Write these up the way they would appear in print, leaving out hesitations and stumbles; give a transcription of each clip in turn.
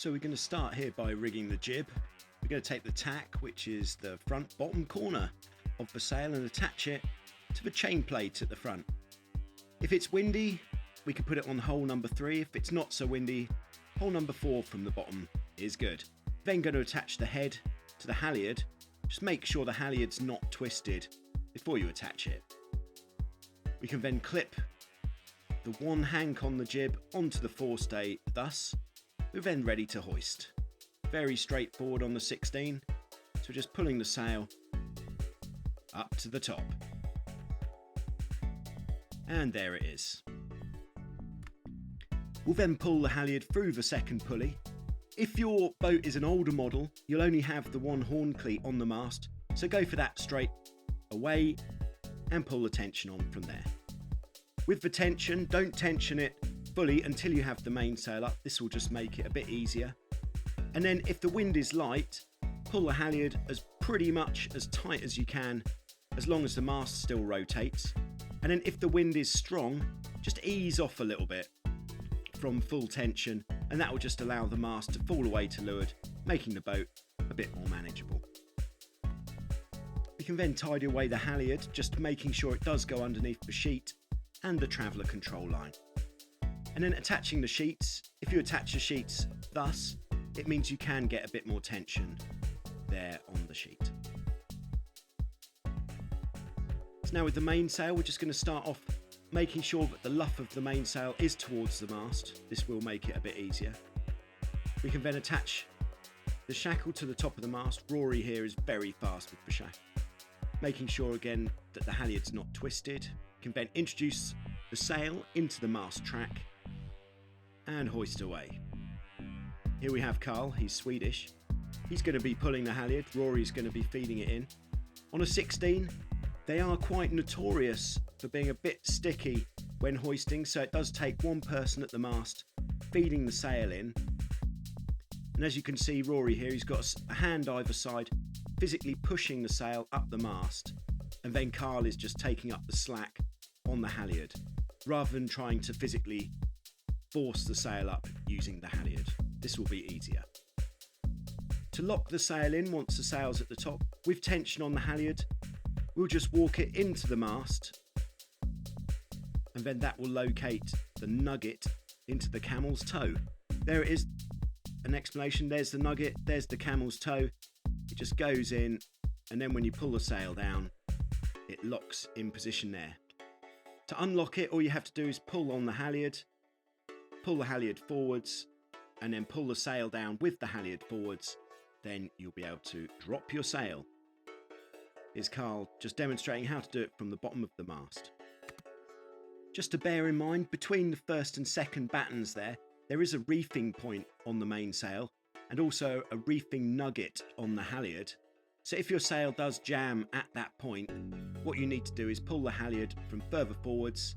So we're going to start here by rigging the jib. We're going to take the tack, which is the front bottom corner of the sail, and attach it to the chain plate at the front. If it's windy, we can put it on hole number 3. If it's not so windy, hole number 4 from the bottom is good. Then going to attach the head to the halyard. Just make sure the halyard's not twisted before you attach it. We can then clip the one hank on the jib onto the forestay thus. We're then ready to hoist. Very straightforward on the 16, so just pulling the sail up to the top. And there it is. We'll then pull the halyard through the second pulley. If your boat is an older model, you'll only have the one horn cleat on the mast, so go for that straight away and pull the tension on from there. With the tension, don't tension it fully until you have the mainsail up. This will just make it a bit easier. And then if the wind is light, pull the halyard as pretty much as tight as you can, as long as the mast still rotates. And then if the wind is strong, just ease off a little bit from full tension, and that will just allow the mast to fall away to leeward, making the boat a bit more manageable. We can then tidy away the halyard, just making sure it does go underneath the sheet and the traveller control line. And then attaching the sheets. If you attach the sheets thus, it means you can get a bit more tension there on the sheet. So now with the mainsail, we're just going to start off making sure that the luff of the mainsail is towards the mast. This will make it a bit easier. We can then attach the shackle to the top of the mast. Rory here is very fast with the shackle. Making sure again that the halyard's not twisted. We can then introduce the sail into the mast track and hoist away. Here we have Carl, he's Swedish. He's going to be pulling the halyard, Rory's going to be feeding it in. On a 16, they are quite notorious for being a bit sticky when hoisting, so it does take one person at the mast feeding the sail in. And as you can see, Rory here, he's got a hand either side, physically pushing the sail up the mast, and then Carl is just taking up the slack on the halyard, rather than trying to physically force the sail up using the halyard. This will be easier. To lock the sail in once the sail's at the top, with tension on the halyard, we'll just walk it into the mast, and then that will locate the nugget into the camel's toe. There it is, an explanation. There's the nugget, there's the camel's toe. It just goes in, and then when you pull the sail down, it locks in position there. To unlock it, all you have to do is pull on the halyard forwards, and then pull the sail down with the halyard forwards. Then you'll be able to drop your sail. Here's Carl just demonstrating how to do it from the bottom of the mast. Just to bear in mind, between the first and second battens there is a reefing point on the mainsail, and also a reefing nugget on the halyard. So if your sail does jam at that point, what you need to do is pull the halyard from further forwards,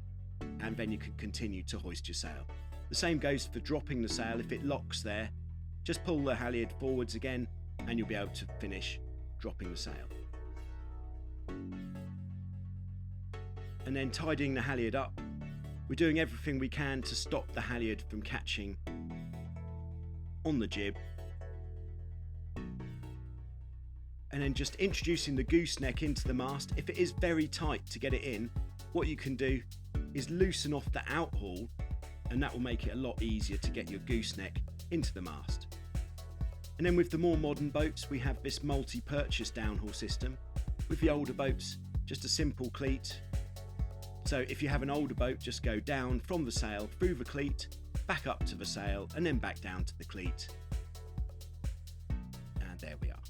and then you can continue to hoist your sail. The same goes for dropping the sail. If it locks there, just pull the halyard forwards again, and you'll be able to finish dropping the sail. And then tidying the halyard up, we're doing everything we can to stop the halyard from catching on the jib. And then just introducing the gooseneck into the mast. If it is very tight to get it in, what you can do is loosen off the outhaul, and that will make it a lot easier to get your gooseneck into the mast. And then with the more modern boats, we have this multi-purchase downhaul system. With the older boats, just a simple cleat. So if you have an older boat, just go down from the sail, through the cleat, back up to the sail, and then back down to the cleat. And there we are.